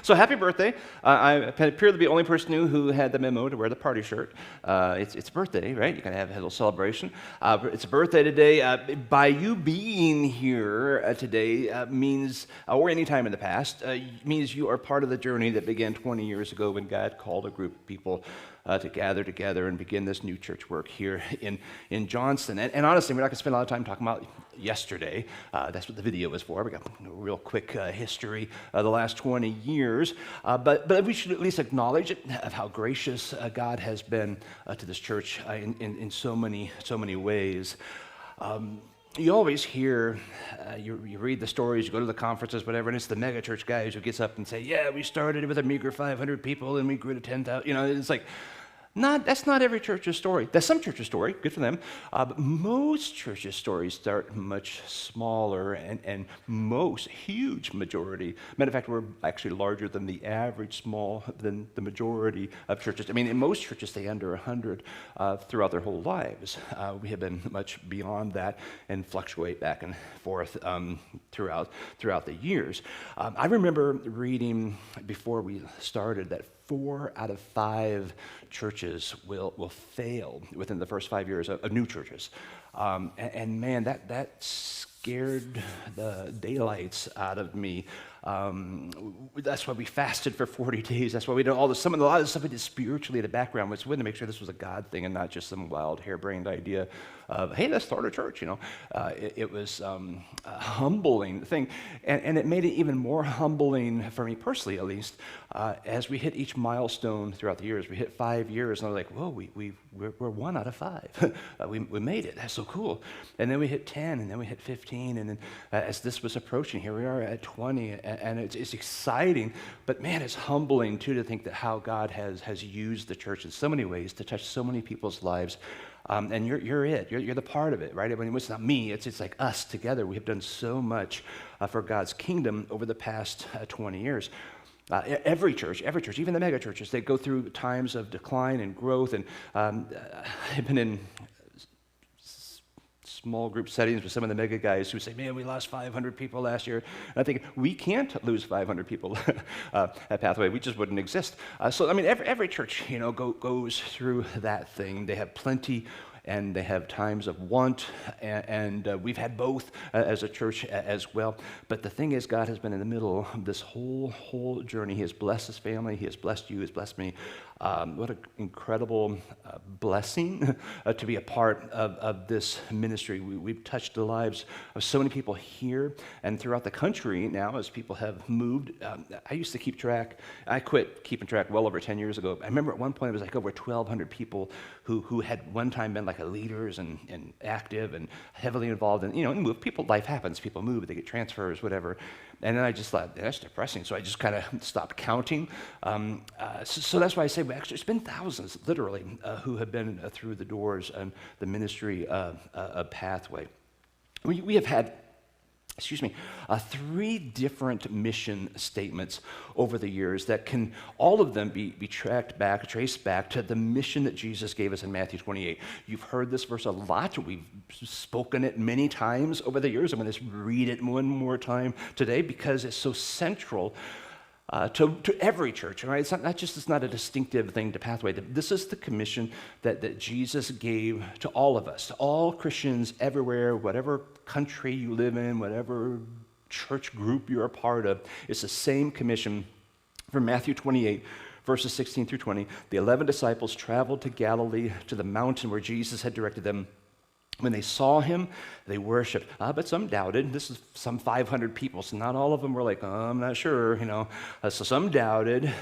So happy birthday. I appear to be the only person who had the memo to wear the party shirt. It's a birthday, right? You can have a little celebration. It's a birthday today. By you being here today means, or any time in the past, means you are part of the journey that began 20 years ago when God called a group of people to gather together and begin this new church work here in Johnston. And honestly, we're not going to spend a lot of time talking about yesterday. That's what the video is for. We got a real quick history of the last 20 years. But we should at least acknowledge of how gracious God has been to this church in so many ways. You always hear, you read the stories, you go to the conferences, whatever, and it's the mega church guys who gets up and say, yeah, we started with a meager 500 people and we grew to 10,000. You know, it's like, that's not every church's story. That's some church's story, good for them. But most churches' stories start much smaller, and most, huge majority. Matter of fact, we're actually larger than the average than the majority of churches. I mean, in most churches, they under 100 throughout their whole lives. We have been much beyond that and fluctuate back and forth throughout the years. I remember reading before we started that 4 out of 5 churches will fail within the first 5 years of new churches. And man, that scared the daylights out of me. That's why we fasted for 40 days. That's why we did a lot of the stuff we did spiritually in the background, was to make sure this was a God thing and not just some wild, harebrained idea of, hey, let's start a church, you know. It was a humbling thing. And it made it even more humbling for me personally, at least, as we hit each milestone throughout the years. We hit 5 years, and I was like, whoa, we're 1 out of 5. We made it. That's so cool. And then we hit 10, and then we hit 15, and then as this was approaching, here we are at 20, and it's exciting, but man, it's humbling too to think that how God has used the church in so many ways to touch so many people's lives. And you're the part of it, right? I mean, it's not me, it's like us together. We have done so much for God's kingdom over the past 20 years. Every church, even the mega churches, they go through times of decline and growth. And I've been in small group settings with some of the mega guys who say, man, we lost 500 people last year. And I think we can't lose 500 people at Pathway. We just wouldn't exist. So, I mean, every church, you know, goes through that thing. They have plenty and they have times of want, and we've had both as a church as well. But the thing is, God has been in the middle of this whole journey. He has blessed his family. He has blessed you. He has blessed me. What an incredible blessing to be a part of this ministry. We've touched the lives of so many people here and throughout the country now as people have moved. I used to keep track. I quit keeping track well over 10 years ago. I remember at one point it was like over 1,200 people who had one time been like leaders and active and heavily involved in, you know, move. Life happens. People move. They get transfers, whatever. And then I just thought, that's depressing. So I just kind of stopped counting. So that's why I say, actually, it's been thousands, literally, who have been through the doors and the ministry Pathway. We have had 3 different mission statements over the years that can all of them be traced back to the mission that Jesus gave us in Matthew 28. You've heard this verse a lot. We've spoken it many times over the years. I'm going to read it one more time today because it's so central to every church, right? It's not a distinctive thing to Pathway. This is the commission that Jesus gave to all of us, to all Christians everywhere, whatever country you live in, whatever church group you're a part of. It's the same commission from Matthew 28, verses 16 through 20. The 11 disciples traveled to Galilee, to the mountain where Jesus had directed them. When they saw him, they worshiped, but some doubted. This is some 500 people, so not all of them were like, I'm not sure, you know. So some doubted.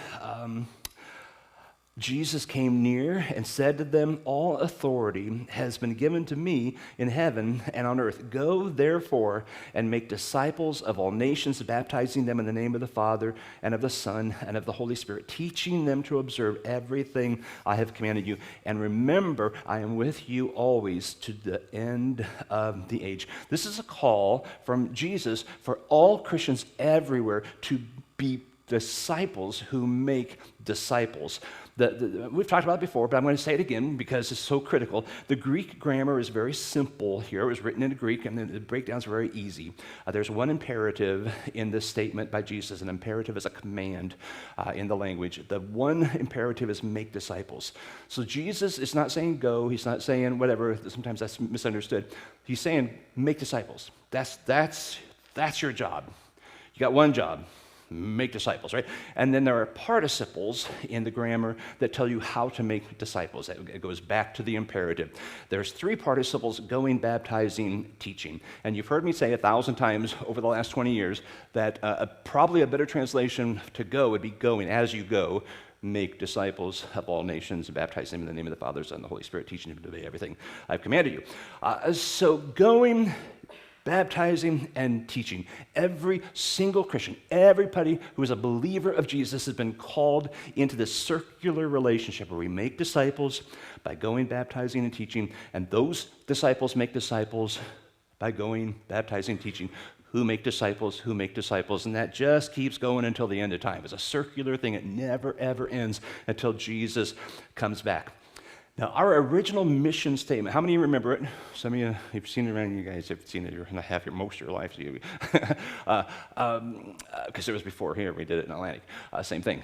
Jesus came near and said to them, all authority has been given to me in heaven and on earth. Go, therefore, and make disciples of all nations, baptizing them in the name of the Father and of the Son and of the Holy Spirit, teaching them to observe everything I have commanded you. And remember, I am with you always to the end of the age. This is a call from Jesus for all Christians everywhere to be disciples who make disciples. We've talked about it before, but I'm going to say it again because it's so critical. The Greek grammar is very simple here. It was written in Greek, and the breakdowns are very easy. There's one imperative in this statement by Jesus. An imperative is a command in the language. The one imperative is make disciples. So Jesus is not saying go. He's not saying whatever. Sometimes that's misunderstood. He's saying make disciples. That's your job. You got one job. Make disciples, right? And then there are participles in the grammar that tell you how to make disciples. It goes back to the imperative. There's three participles: going, baptizing, teaching. And you've heard me say 1,000 times over the last 20 years that probably a better translation to go would be going as you go. Make disciples of all nations, baptize them in the name of the Father, Son, and the Holy Spirit, teaching them to obey everything I've commanded you. So going, baptizing, and teaching. Every single Christian, everybody who is a believer of Jesus has been called into this circular relationship where we make disciples by going, baptizing, and teaching, and those disciples make disciples by going, baptizing, teaching, who make disciples, and that just keeps going until the end of time. It's a circular thing. It never, ever ends until Jesus comes back. Now, our original mission statement, how many of you remember it? Some of you, you've seen it around, you guys have seen it most of your life, because it was before here, we did it in Atlantic, same thing.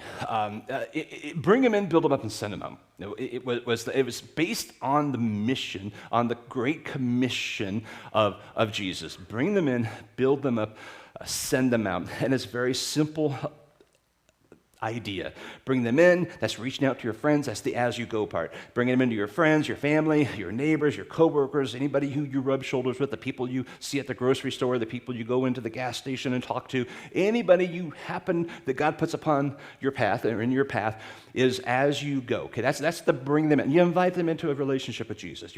Bring them in, build them up, and send them out. It was based on the mission, on the Great Commission of Jesus. Bring them in, build them up, send them out. And it's very simple idea. Bring them in, that's reaching out to your friends, that's the as you go part. Bringing them into your friends, your family, your neighbors, your coworkers, anybody who you rub shoulders with, the people you see at the grocery store, the people you go into the gas station and talk to, anybody you happen that God puts upon your path or in your path is as you go. Okay, that's the bring them in. You invite them into a relationship with Jesus.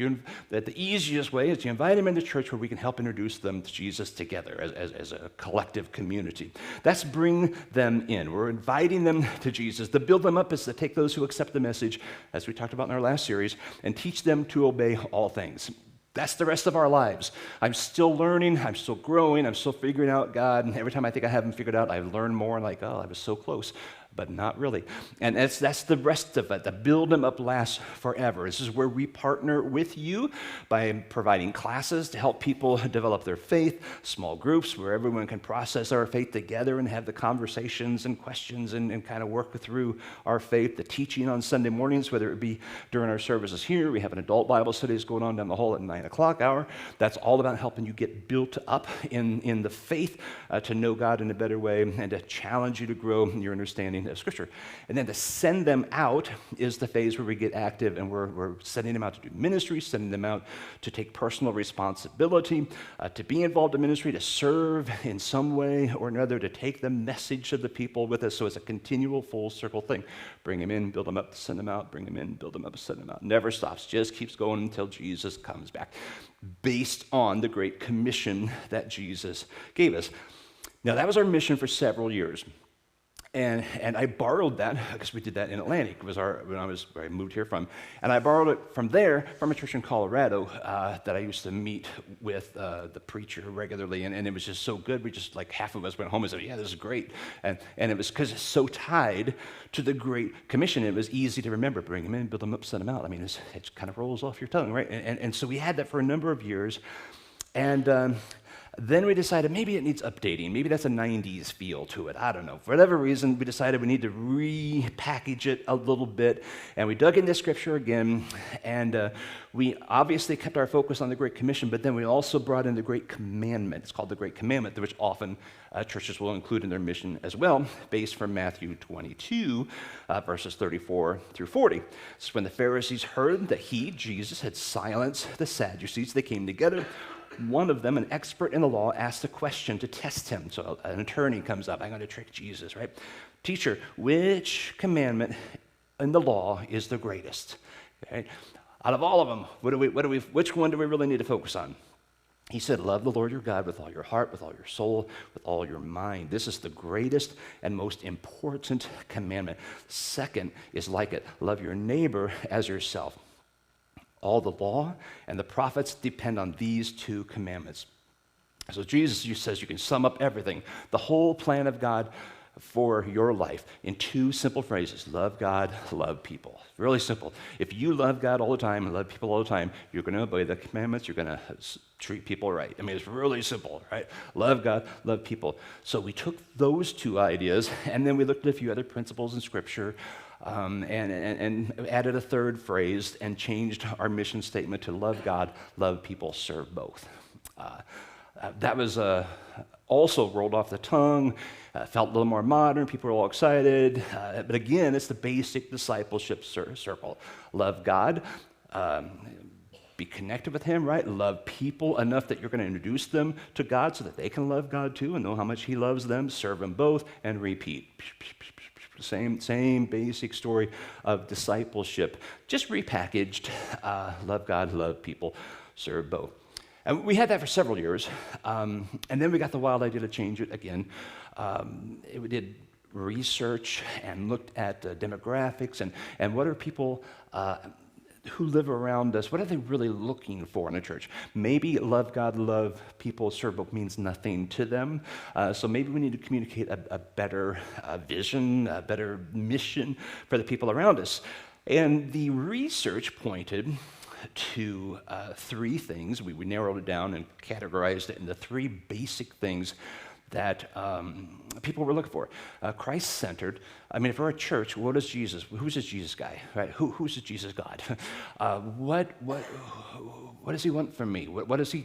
That the easiest way is you invite them into church where we can help introduce them to Jesus together as a collective community. That's bring them in. We're inviting them to Jesus. The build them up is to take those who accept the message, as we talked about in our last series, and teach them to obey all things. That's the rest of our lives. I'm still learning, I'm still growing, I'm still figuring out God, and every time I think I have Him figured out, I learn more, and like, oh, I was so close. But not really. And that's the rest of it. The build them up lasts forever. This is where we partner with you by providing classes to help people develop their faith, small groups where everyone can process our faith together and have the conversations and questions and kind of work through our faith. The teaching on Sunday mornings, whether it be during our services here, we have an adult Bible studies going on down the hall at 9 o'clock hour. That's all about helping you get built up in the faith to know God in a better way and to challenge you to grow in your understanding of Scripture. And then to send them out is the phase where we get active and we're sending them out to do ministry, sending them out to take personal responsibility, to be involved in ministry, to serve in some way or another, to take the message of the people with us. So it's a continual full circle thing. Bring them in, build them up, send them out, bring them in, build them up, send them out. Never stops, just keeps going until Jesus comes back, based on the Great Commission that Jesus gave us. Now, that was our mission for several years. And I borrowed that, because we did that in Atlantic, where I moved here from. And I borrowed it from there, from a church in Colorado that I used to meet with the preacher regularly. And it was just so good. We just, like, half of us went home and said, yeah, this is great. And it was because it's so tied to the Great Commission. It was easy to remember. Bring them in, build them up, send them out. I mean, it kind of rolls off your tongue, right? And so we had that for a number of years. And then we decided maybe it needs updating. Maybe that's a 90s feel to it. I don't know. For whatever reason, we decided we need to repackage it a little bit. And we dug into Scripture again. And we obviously kept our focus on the Great Commission, but then we also brought in the Great Commandment. It's called the Great Commandment, which often churches will include in their mission as well, based from Matthew 22, verses 34 through 40. This is when the Pharisees heard that he, Jesus, had silenced the Sadducees. They came together. One of them, an expert in the law, asked a question to test him. So an attorney comes up. I'm going to trick Jesus, right? Teacher, which commandment in the law is the greatest? Okay? Out of all of them, which one do we really need to focus on? He said, love the Lord your God with all your heart, with all your soul, with all your mind. This is the greatest and most important commandment. Second is like it. Love your neighbor as yourself. All the law and the prophets depend on these two commandments. So Jesus says you can sum up everything. The whole plan of God for your life in two simple phrases: love God, love people. Really simple. If you love God all the time and love people all the time, you're going to obey the commandments, you're going to treat people right. I mean, it's really simple, right? Love God, love people. So we took those two ideas, and then we looked at a few other principles in Scripture, and added a third phrase and changed our mission statement to love God, love people, serve both. That was also rolled off the tongue, felt a little more modern, people were all excited. But again, it's the basic discipleship circle. Love God, be connected with Him, right? Love people enough that you're going to introduce them to God so that they can love God too and know how much He loves them, serve Him both, and repeat. Same basic story of discipleship, just repackaged. Love God, love people, serve both. And we had that for several years, and then we got the wild idea to change it again. We did research and looked at demographics and what are people who live around us, what are they really looking for in a church? Maybe love God, love people, serve both means nothing to them. So maybe we need to communicate a better vision, a better mission for the people around us. And the research pointed to three things. We narrowed it down and categorized it into three basic things that people were looking for. Christ-centered. I mean, if we're a church, who's this Jesus guy, right? Who's this Jesus God? What does he want from me?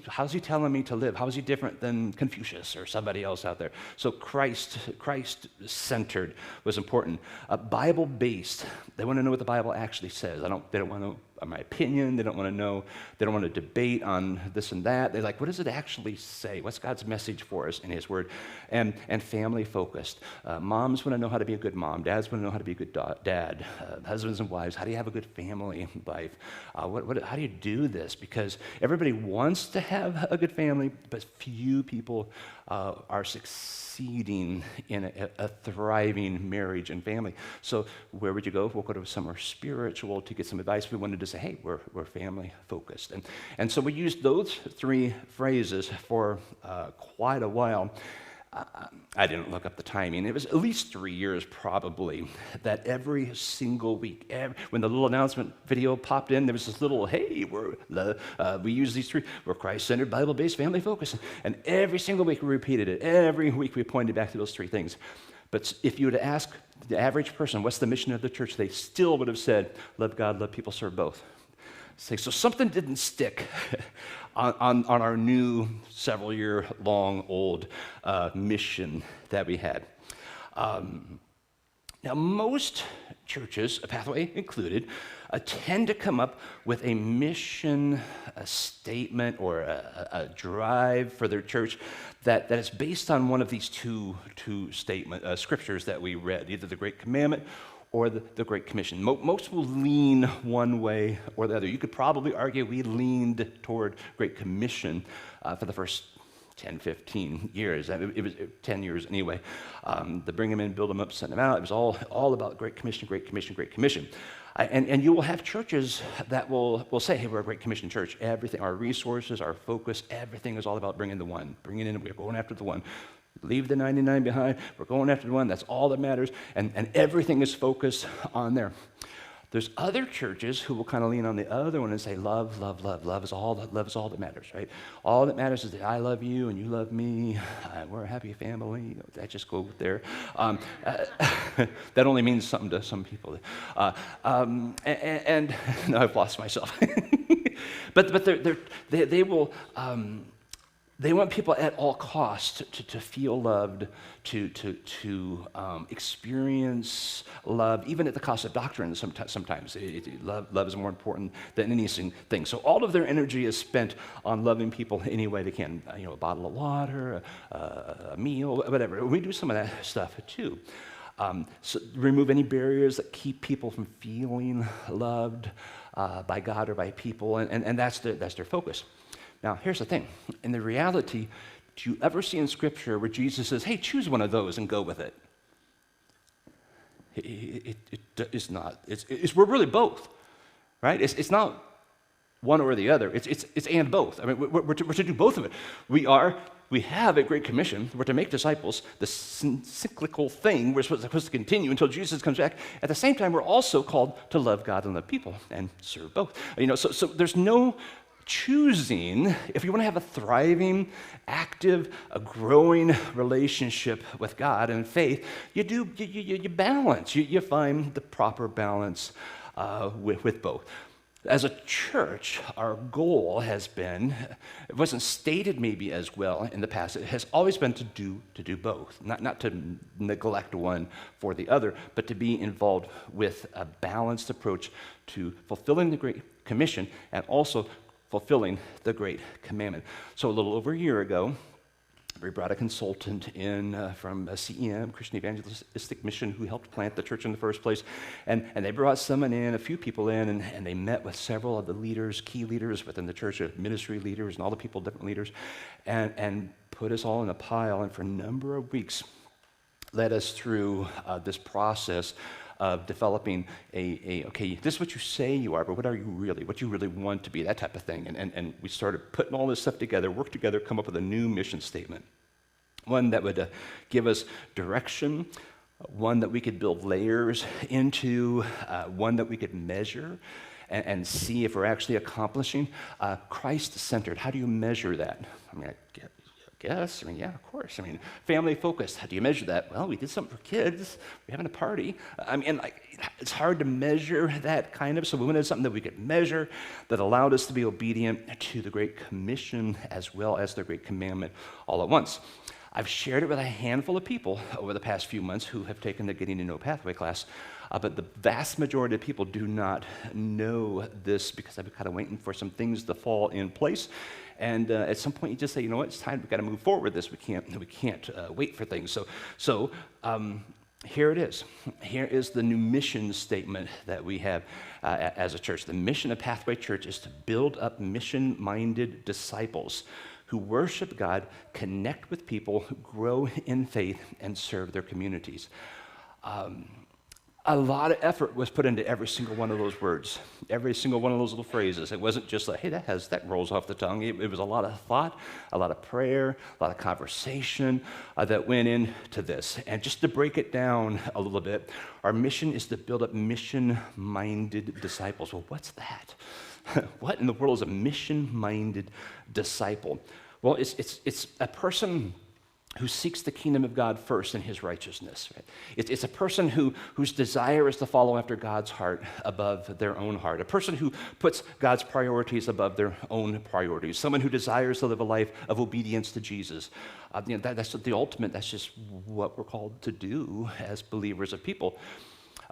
How's he telling me to live? How is he different than Confucius or somebody else out there? So Christ-centered was important. Bible-based. They want to know what the Bible actually says. They don't want to know my opinion. They don't want to debate on this and that. They're like, what does it actually say? What's God's message for us in His Word? And family focused. Moms want to know how to be a good mom. Dads want to know how to be a good dad. Husbands and wives, how do you have a good family life? How do you do this? Because everybody wants to have a good family, but few people are succeeding in a thriving marriage and family. So where would you go? We'll go to somewhere spiritual to get some advice. We wanted to say, hey, we're family focused. And so we used those three phrases for quite a while. I didn't look up the timing. It was at least 3 years probably that every single week, when the little announcement video popped in, there was this little, hey, we use these three. We're Christ-centered, Bible-based, family-focused. And every single week we repeated it. Every week we pointed back to those three things. But if you were to ask the average person, what's the mission of the church, they still would have said, love God, love people, serve both. So something didn't stick on our new several-year-long old mission that we had. Now, most churches, Pathway included, tend to come up with a mission, a statement, or a drive for their church that is based on one of these two scriptures that we read, either the Great Commandment or the Great Commission. Most will lean one way or the other. You could probably argue we leaned toward Great Commission for the first 10, 15 years. It was 10 years anyway. The bring them in, build them up, send them out. It was all about Great Commission, Great Commission, Great Commission. And you will have churches that will say, hey, we're a Great Commission church. Everything, our resources, our focus, everything is all about bringing the one. Bringing in, we're going after the one. Leave the 99 behind. We're going after the one. That's all that matters. And everything is focused on there. There's other churches who will kind of lean on the other one and say, love, love, love. Love is all that matters, right? All that matters is that I love you and you love me. We're a happy family. I just go there. That only means something to some people. And no, I've lost myself. But they will. They want people at all costs to feel loved, to experience love, even at the cost of doctrine sometimes. Love is more important than anything. So all of their energy is spent on loving people any way they can. A bottle of water, a meal, whatever. We do some of that stuff too. So remove any barriers that keep people from feeling loved by God or by people, and that's their focus. Now, here's the thing. In the reality, do you ever see in Scripture where Jesus says, hey, choose one of those and go with it? It's not. We're really both, right? It's not one or the other. It's and both. I mean, we're to do both of it. We are we have a great commission. We're to make disciples, the cyclical thing we're supposed to continue until Jesus comes back. At the same time, we're also called to love God and love people and serve both. So there's no choosing. If you want to have a thriving, active, a growing relationship with God and faith, you balance. You find the proper balance with both. As a church, our goal has been, it wasn't stated maybe as well in the past, it has always been to do both, not to neglect one for the other, but to be involved with a balanced approach to fulfilling the Great Commission and also fulfilling the Great Commandment. So a little over a year ago, we brought a consultant in from CEM, Christian Evangelistic Mission, who helped plant the church in the first place. And they brought someone in, a few people in, and they met with several of the leaders, key leaders within the church, ministry leaders, and all the people, different leaders, and put us all in a pile. And for a number of weeks, led us through this process of developing okay, this is what you say you are, but what are you really? What you really want to be, that type of thing. And we started putting all this stuff together, work together, come up with a new mission statement. One that would give us direction, one that we could build layers into, one that we could measure and see if we're actually accomplishing. Christ-centered, how do you measure that? I mean, yeah, of course. I mean, family focused. How do you measure that? Well, we did something for kids. We're having a party. I mean, it's hard to measure that kind of. So we wanted something that we could measure that allowed us to be obedient to the Great Commission as well as the Great Commandment all at once. I've shared it with a handful of people over the past few months who have taken the Getting to Know Pathway class, but the vast majority of people do not know this because I've been kind of waiting for some things to fall in place. And at some point, you just say, you know what, it's time. We've got to move forward with this. We can't wait for things. So here it is. Here is the new mission statement that we have as a church. The mission of Pathway Church is to build up mission-minded disciples who worship God, connect with people, grow in faith, and serve their communities. A lot of effort was put into every single one of those words, every single one of those little phrases. It wasn't just like, hey, that rolls off the tongue. It was a lot of thought, a lot of prayer, a lot of conversation that went into this. And just to break it down a little bit, our mission is to build up mission-minded disciples. Well, what's that? What in the world is a mission-minded disciple? Well, it's a person who seeks the kingdom of God first and his righteousness. Right? It's a person whose desire is to follow after God's heart above their own heart, a person who puts God's priorities above their own priorities, someone who desires to live a life of obedience to Jesus. That's the ultimate, that's just what we're called to do as believers of people.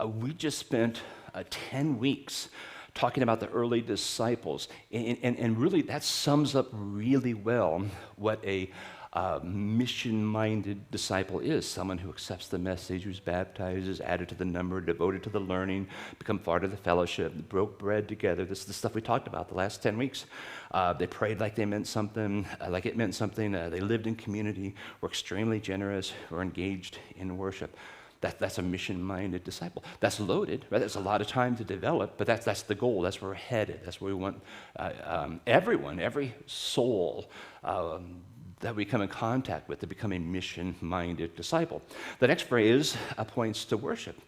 We just spent 10 weeks talking about the early disciples, and really that sums up really well what a mission-minded disciple is. Someone who accepts the message, who's baptized, is added to the number, devoted to the learning, become part of the fellowship, broke bread together. This is the stuff we talked about the last 10 weeks. They prayed like they meant something, like it meant something. They lived in community, were extremely generous, were engaged in worship. That's a mission-minded disciple. That's loaded, right? That's a lot of time to develop, but that's the goal. That's where we're headed. That's where we want everyone, every soul that we come in contact with to become a mission-minded disciple. The next phrase points to worship.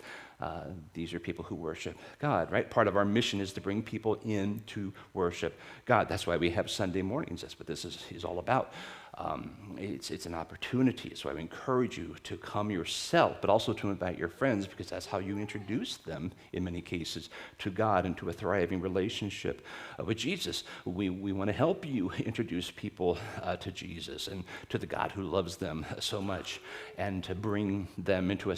These are people who worship God, right? Part of our mission is to bring people in to worship God. That's why we have Sunday mornings. That's what this is all about. It's an opportunity. So I would encourage you to come yourself, but also to invite your friends, because that's how you introduce them, in many cases, to God and to a thriving relationship with Jesus. We want to help you introduce people to Jesus and to the God who loves them so much, and to bring them into a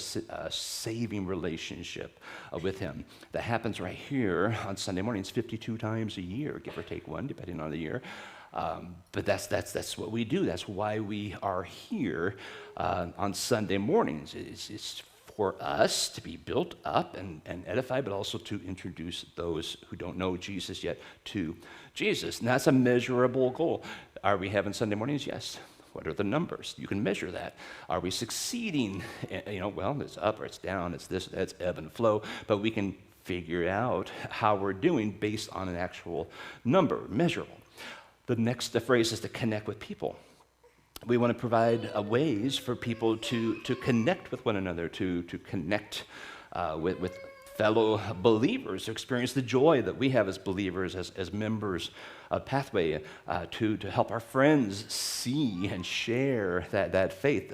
saving relationship with Him. That happens right here on Sunday mornings, 52 times a year, give or take one, depending on the year. But that's what we do. That's why we are here on Sunday mornings. It's for us to be built up and edified, but also to introduce those who don't know Jesus yet to Jesus. And that's a measurable goal. Are we having Sunday mornings? Yes. What are the numbers? You can measure that. Are we succeeding? Well, it's up or it's down. It's this, that's ebb and flow. But we can figure out how we're doing based on an actual number, measurable. The next phrase is to connect with people. We want to provide ways for people to connect with one another, to connect with fellow believers, to experience the joy that we have as believers, as members of Pathway, to help our friends see and share that faith,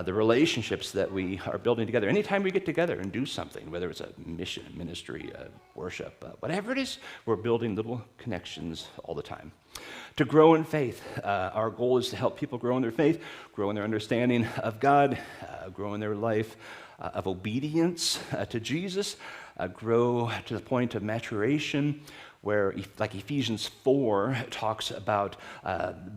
the relationships that we are building together. Anytime we get together and do something, whether it's a mission, ministry, worship, whatever it is, we're building little connections all the time. To grow in faith, our goal is to help people grow in their faith, grow in their understanding of God, grow in their life of obedience to Jesus, grow to the point of maturation, where, like Ephesians 4 talks about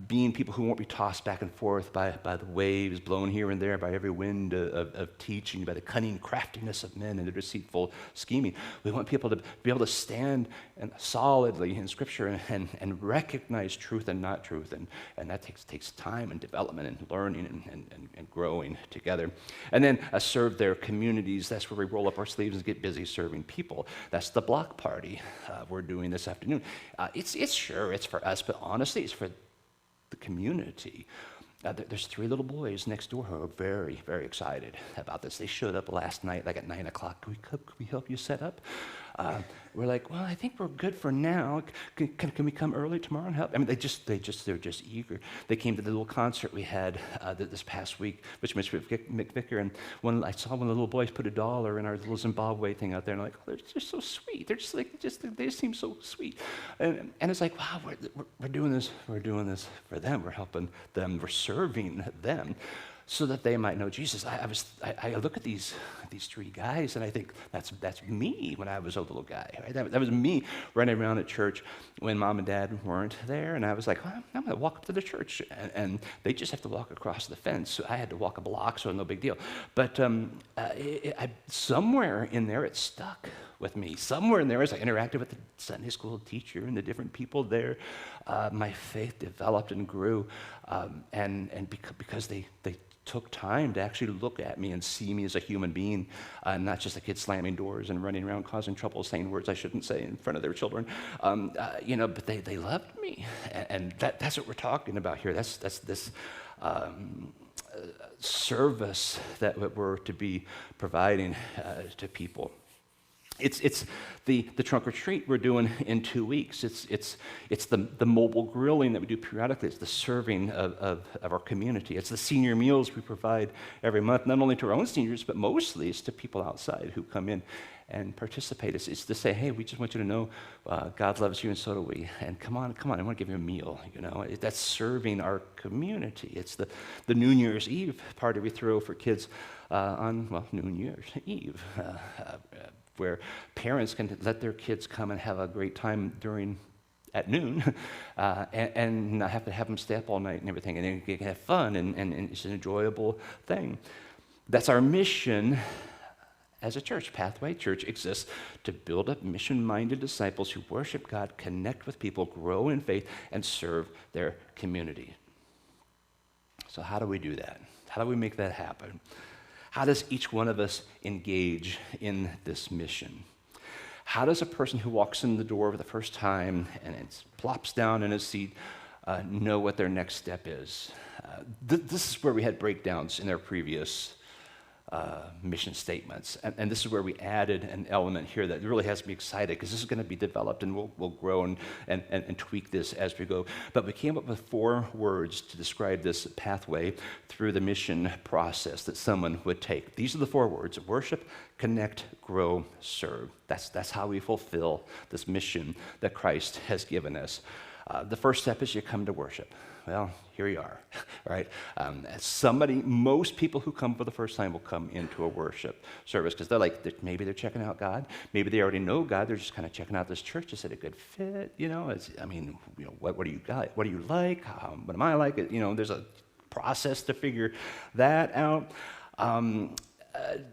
being people who won't be tossed back and forth by the waves, blown here and there by every wind of teaching, by the cunning craftiness of men and their deceitful scheming. We want people to be able to stand solidly in Scripture and recognize truth and not truth, and that takes time and development and learning and growing together. And then serve their communities. That's where we roll up our sleeves and get busy serving people. That's the block party we're doing this afternoon. It's for us, but honestly, it's for the community. There's 3 little boys next door who are very, very excited about this. They showed up last night, like at 9 o'clock. Can we help you set up? We're like, well, I think we're good for now. Can we come early tomorrow and help? I mean, they're just eager. They came to the little concert we had this past week, which Mr. McVicker, and I saw one of the little boys put $1 in our little Zimbabwe thing out there, and I'm like, oh, they're just so sweet. They're just like, they just seem so sweet. And it's like, wow, we're doing this for them. We're helping them. We're serving them, so that they might know Jesus. I look at these 3 guys, and I think that's me when I was a little guy. Right? That was me running around at church when Mom and Dad weren't there, and I was like, well, I'm going to walk up to the church, and they just have to walk across the fence. So I had to walk a block, so no big deal. But somewhere in there, it stuck with me. Somewhere in there, as I interacted with the Sunday school teacher and the different people there, my faith developed and grew, and because they took time to actually look at me and see me as a human being, not just a kid slamming doors and running around causing trouble, saying words I shouldn't say in front of their children. But they loved me, and that's what we're talking about here. That's this service that we're to be providing to people. It's the trunk or treat we're doing in 2 weeks. It's the mobile grilling that we do periodically. It's the serving of our community. It's the senior meals we provide every month, not only to our own seniors, but mostly it's to people outside who come in and participate. It's to say, hey, we just want you to know God loves you, and so do we. And come on, I want to give you a meal. That's serving our community. It's the New Year's Eve party we throw for kids on New Year's Eve. Where parents can let their kids come and have a great time at noon, and not have to have them stay up all night and everything, and they can have fun, and it's an enjoyable thing. That's our mission as a church. Pathway Church exists to build up mission-minded disciples who worship God, connect with people, grow in faith, and serve their community. So how do we do that? How do we make that happen? How does each one of us engage in this mission? How does a person who walks in the door for the first time and plops down in his seat know what their next step is? This is where we had breakdowns in our previous mission statements. And this is where we added an element here that really has me excited, because this is going to be developed, and we'll grow and tweak this as we go. But we came up with 4 words to describe this pathway through the mission process that someone would take. These are the 4 words: worship, connect, grow, serve. That's how we fulfill this mission that Christ has given us. The first step is you come to worship. Well, here you are, right? Most people who come for the first time will come into a worship service because maybe they're checking out God. Maybe they already know God. They're just kind of checking out this church. Is it a good fit? What do you got? What do you like? What am I like? There's a process to figure that out.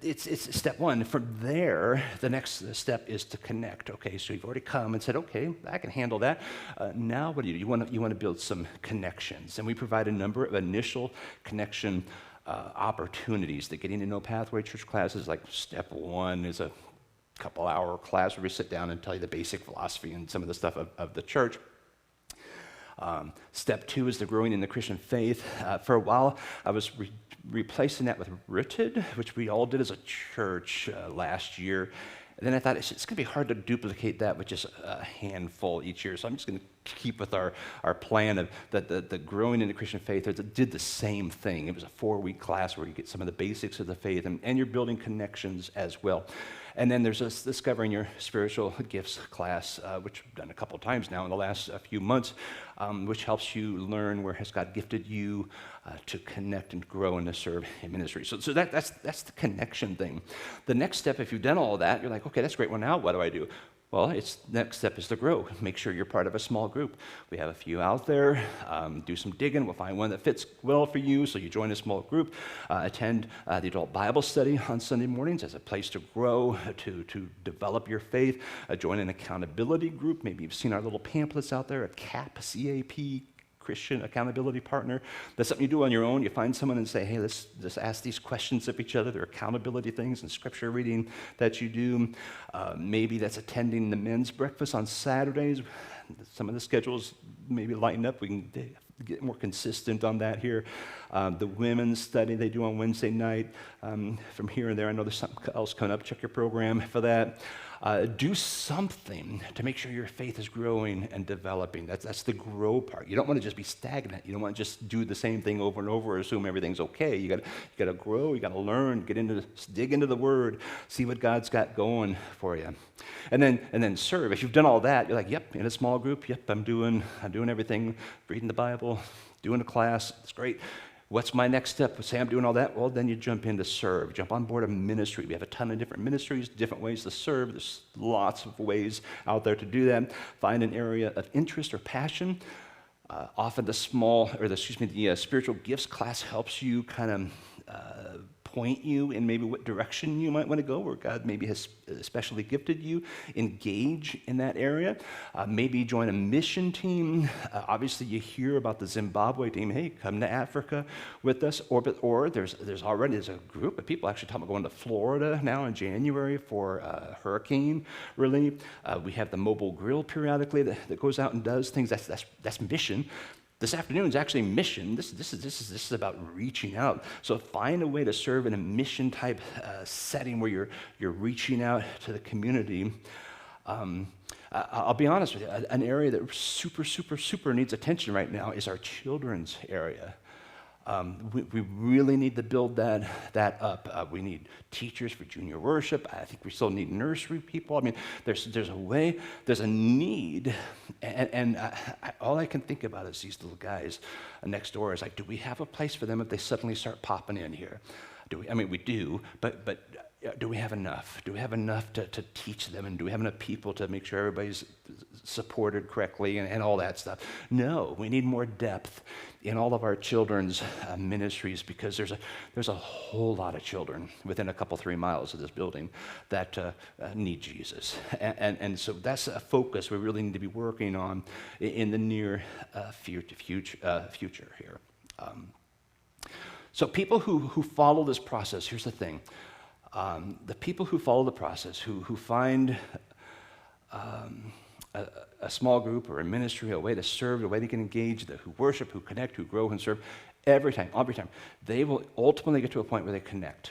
It's step 1. From there, the next step is to connect. Okay, so you've already come and said, okay, I can handle that. Now what do? You want to build some connections, and we provide a number of initial connection opportunities. The Getting to Know Pathway Church classes, like step 1 is a couple-hour class where we sit down and tell you the basic philosophy and some of the stuff of the church. Step 2 is the growing in the Christian faith. For a while, I was replacing that with rooted, which we all did as a church last year. And then I thought it's going to be hard to duplicate that with just a handful each year. So I'm just going to keep with our plan of the growing in the Christian faith. It did the same thing. It was a 4-week class where you get some of the basics of the faith, and you're building connections as well. And then there's this Discovering Your Spiritual Gifts class, which I've done a couple times now in the last few months, which helps you learn where has God gifted you to connect and grow and to serve in ministry. So that's the connection thing. The next step, if you've done all that, you're like, okay, that's great. Well, now what do I do? Well, next step is to grow. Make sure you're part of a small group. We have a few out there. Do some digging. We'll find one that fits well for you, so you join a small group. Attend the adult Bible study on Sunday mornings as a place to grow, to develop your faith. Join an accountability group. Maybe you've seen our little pamphlets out there at CAP, C-A-P, Christian Accountability Partner. That's something you do on your own. You find someone and say, hey, let's just ask these questions of each other. There are accountability things and scripture reading that you do. Maybe that's attending the men's breakfast on Saturdays. Some of the schedules maybe lighten up. We can get more consistent on that here. The women's study they do on Wednesday night. From here and there, I know there's something else coming up. Check your program for that. Do something to make sure your faith is growing and developing. That's the grow part. You don't want to just be stagnant. You don't want to just do the same thing over and over, assume everything's okay. You got to grow. You got to learn. Dig into the Word. See what God's got going for you, and then serve. If you've done all that, you're like, yep, in a small group. Yep, I'm doing everything. Reading the Bible, doing a class. It's great. What's my next step? Say I'm doing all that. Well, then you jump in to serve. Jump on board a ministry. We have a ton of different ministries, different ways to serve. There's lots of ways out there to do that. Find an area of interest or passion. Often the spiritual gifts class helps you kind of point you in maybe what direction you might want to go, where God maybe has especially gifted you. Engage in that area. Maybe join a mission team. Obviously, you hear about the Zimbabwe team. Hey, come to Africa with us. Or there's a group of people actually talking about going to Florida now in January for hurricane relief. We have the mobile grill periodically that goes out and does things. That's mission. This afternoon is actually mission. This is about reaching out. So find a way to serve in a mission type setting where you're reaching out to the community. I'll be honest with you. An area that super needs attention right now is our children's area. We really need to build that up. We need teachers for junior worship. I think we still need nursery people. I mean, there's a need, and all I can think about is these little guys next door. Is like, do we have a place for them if they suddenly start popping in here? We do, but do we have enough? Do we have enough to teach them? And do we have enough people to make sure everybody's supported correctly and all that stuff? No, we need more depth in all of our children's ministries, because there's a whole lot of children within a couple, 3 miles of this building that need Jesus. And so that's a focus we really need to be working on in the near future here. So people who follow this process, here's the thing. The people who follow the process, who find a small group or a ministry, a way to serve, a way they can engage, who worship, who connect, who grow and serve, every time, they will ultimately get to a point where they connect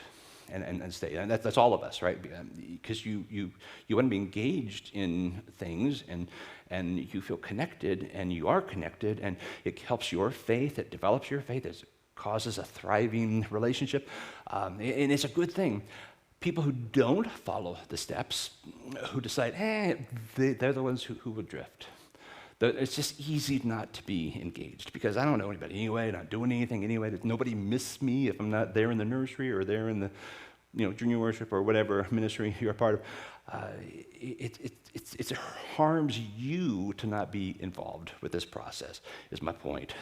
and stay. And that's all of us, right? Because you want to be engaged in things and you feel connected, and you are connected, and it helps your faith, it develops your faith, it causes a thriving relationship, and it's a good thing. People who don't follow the steps, who decide, they're the ones who would drift. It's just easy not to be engaged, because I don't know anybody anyway, not doing anything anyway. Nobody miss me if I'm not there in the nursery or there in the junior worship or whatever ministry you're a part of. It harms you to not be involved with this process, is my point.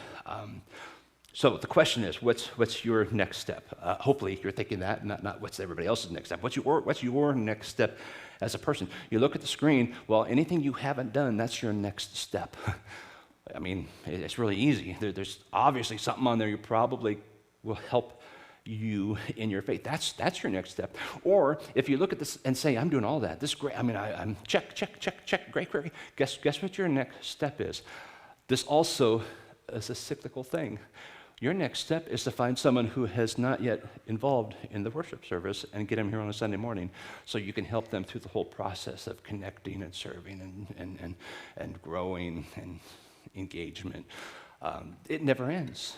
So the question is, what's your next step? Hopefully you're thinking that, not what's everybody else's next step. What's your next step as a person? You look at the screen, well, anything you haven't done, that's your next step. I mean, it's really easy. There's obviously something on there you probably will help you in your faith. That's your next step. Or if you look at this and say, I'm doing all that, this is great. I mean, I'm check, great. Guess what your next step is? This also is a cyclical thing. Your next step is to find someone who has not yet involved in the worship service and get them here on a Sunday morning so you can help them through the whole process of connecting and serving and growing and engagement. It never ends.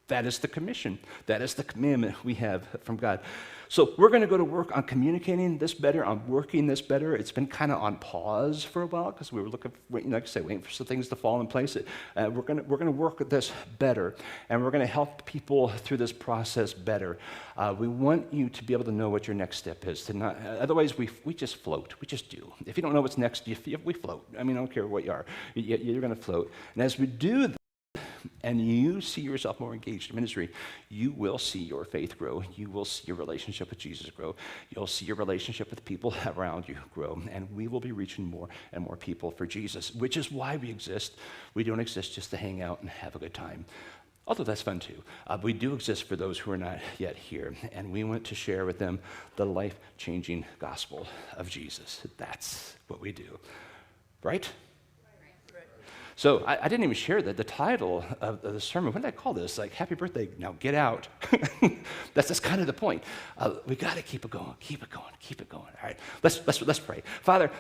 That is the commission. That is the commandment we have from God. So we're going to go to work on communicating this better, on working this better. It's been kind of on pause for a while because we were looking, like I say, waiting for some things to fall in place. We're going to work at this better, and we're going to help people through this process better. We want you to be able to know what your next step is. To not, otherwise, we just float. We just do. If you don't know what's next, we float. I mean, I don't care what you are. You're going to float. And as we do that, and you see yourself more engaged in ministry, you will see your faith grow. You will see your relationship with Jesus grow. You'll see your relationship with people around you grow. And we will be reaching more and more people for Jesus, which is why we exist. We don't exist just to hang out and have a good time. Although that's fun too. We do exist for those who are not yet here. And we want to share with them the life-changing gospel of Jesus. That's what we do. Right? So I didn't even share the title of the sermon. What did I call this? Like, happy birthday, now get out. That's kind of the point. We got to keep it going, keep it going, keep it going. All right, let's pray. Father,